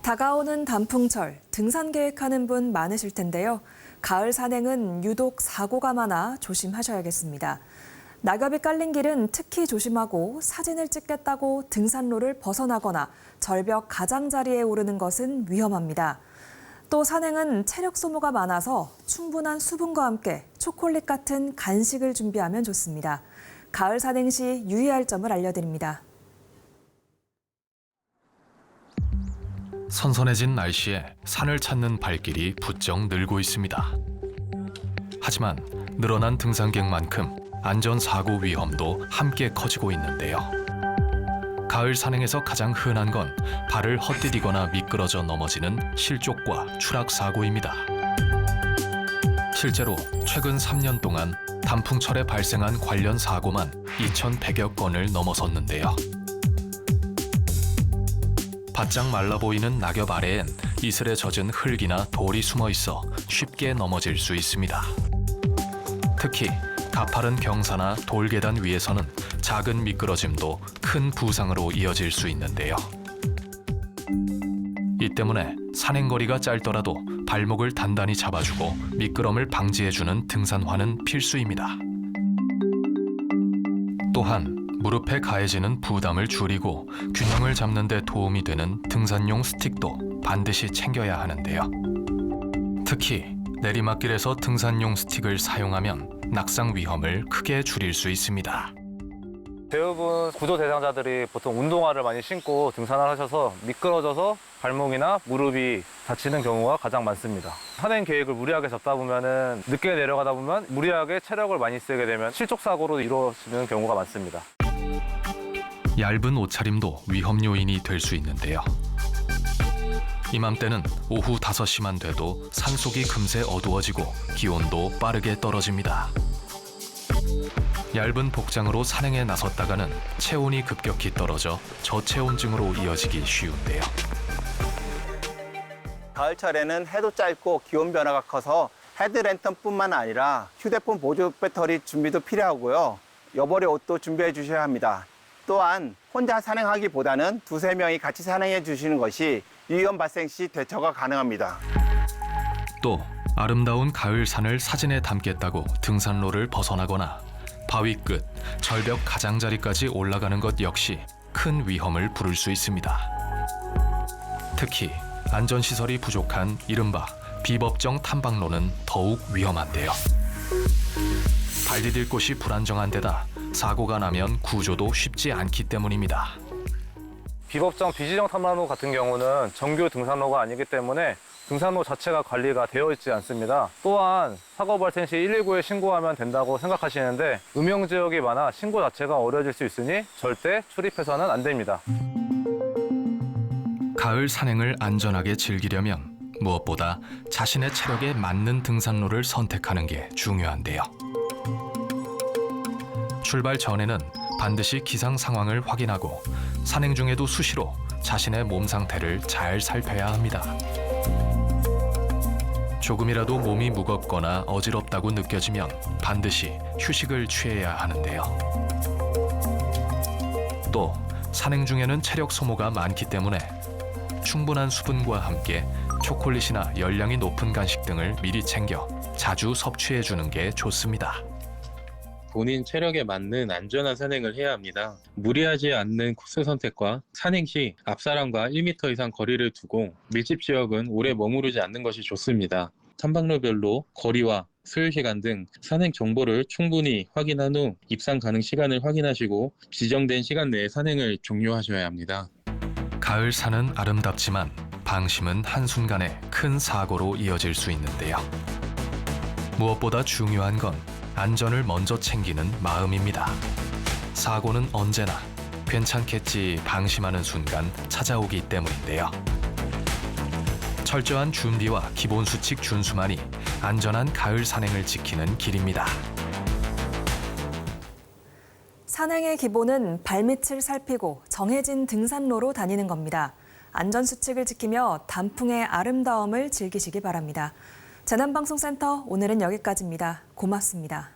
다가오는 단풍철, 등산 계획하는 분 많으실 텐데요. 가을 산행은 유독 사고가 많아 조심하셔야겠습니다. 낙엽이 깔린 길은 특히 조심하고 사진을 찍겠다고 등산로를 벗어나거나 절벽 가장자리에 오르는 것은 위험합니다. 또 산행은 체력 소모가 많아서 충분한 수분과 함께 초콜릿 같은 간식을 준비하면 좋습니다. 가을 산행 시 유의할 점을 알려드립니다. 선선해진 날씨에 산을 찾는 발길이 부쩍 늘고 있습니다. 하지만 늘어난 등산객만큼 안전사고 위험도 함께 커지고 있는데요. 가을 산행에서 가장 흔한 건 발을 헛디디거나 미끄러져 넘어지는 실족과 추락사고입니다. 실제로 최근 3년 동안 단풍철에 발생한 관련 사고만 2,100여 건을 넘어섰는데요. 바짝 말라 보이는 낙엽 아래엔 이슬에 젖은 흙이나 돌이 숨어 있어 쉽게 넘어질 수 있습니다. 특히 가파른 경사나 돌계단 위에서는 작은 미끄러짐도 큰 부상으로 이어질 수 있는데요. 이 때문에 산행거리가 짧더라도 발목을 단단히 잡아주고 미끄럼을 방지해주는 등산화는 필수입니다. 또한 무릎에 가해지는 부담을 줄이고 균형을 잡는 데 도움이 되는 등산용 스틱도 반드시 챙겨야 하는데요. 특히 내리막길에서 등산용 스틱을 사용하면 낙상 위험을 크게 줄일 수 있습니다. 대부분 구조 대상자들이 보통 운동화를 많이 신고 등산을 하셔서 미끄러져서 발목이나 무릎이 다치는 경우가 가장 많습니다. 산행 계획을 무리하게 잡다 보면 늦게 내려가다 보면 무리하게 체력을 많이 쓰게 되면 실족사고로 이루어지는 경우가 많습니다. 얇은 옷차림도 위험 요인이 될 수 있는데요. 이맘때는 오후 5시만 돼도 산속이 금세 어두워지고 기온도 빠르게 떨어집니다. 얇은 복장으로 산행에 나섰다가는 체온이 급격히 떨어져 저체온증으로 이어지기 쉬운데요. 가을철에는 해도 짧고 기온 변화가 커서 헤드랜턴뿐만 아니라 휴대폰 보조 배터리 준비도 필요하고요. 여벌의 옷도 준비해 주셔야 합니다. 또한 혼자 산행하기보다는 2~3명이 같이 산행해 주시는 것이 위험 발생 시 대처가 가능합니다. 또 아름다운 가을 산을 사진에 담겠다고 등산로를 벗어나거나 바위 끝, 절벽 가장자리까지 올라가는 것 역시 큰 위험을 부를 수 있습니다. 특히 안전시설이 부족한 이른바 비법정 탐방로는 더욱 위험한데요. 발 디딜 곳이 불안정한 데다 사고가 나면 구조도 쉽지 않기 때문입니다. 비법정 비지정 탐방로 같은 경우는 정규 등산로가 아니기 때문에 등산로 자체가 관리가 되어 있지 않습니다. 또한 사고 발생 시 119에 신고하면 된다고 생각하시는데 음영지역이 많아 신고 자체가 어려워질 수 있으니 절대 출입해서는 안 됩니다. 가을 산행을 안전하게 즐기려면 무엇보다 자신의 체력에 맞는 등산로를 선택하는 게 중요한데요. 출발 전에는 반드시 기상 상황을 확인하고 산행 중에도 수시로 자신의 몸 상태를 잘 살펴야 합니다. 조금이라도 몸이 무겁거나 어지럽다고 느껴지면 반드시 휴식을 취해야 하는데요. 또 산행 중에는 체력 소모가 많기 때문에 충분한 수분과 함께 초콜릿이나 열량이 높은 간식 등을 미리 챙겨 자주 섭취해 주는 게 좋습니다. 본인 체력에 맞는 안전한 산행을 해야 합니다. 무리하지 않는 코스 선택과 산행 시 앞사람과 1m 이상 거리를 두고 밀집 지역은 오래 머무르지 않는 것이 좋습니다. 탐방로별로 거리와 소요 시간 등 산행 정보를 충분히 확인한 후 입상 가능 시간을 확인하시고 지정된 시간 내에 산행을 종료하셔야 합니다. 가을 산은 아름답지만 방심은 한순간에 큰 사고로 이어질 수 있는데요. 무엇보다 중요한 건 안전을 먼저 챙기는 마음입니다. 사고는 언제나 괜찮겠지 방심하는 순간 찾아오기 때문인데요. 철저한 준비와 기본 수칙 준수만이 안전한 가을 산행을 지키는 길입니다. 산행의 기본은 발밑을 살피고 정해진 등산로로 다니는 겁니다. 안전 수칙을 지키며 단풍의 아름다움을 즐기시기 바랍니다. 재난방송센터 오늘은 여기까지입니다. 고맙습니다.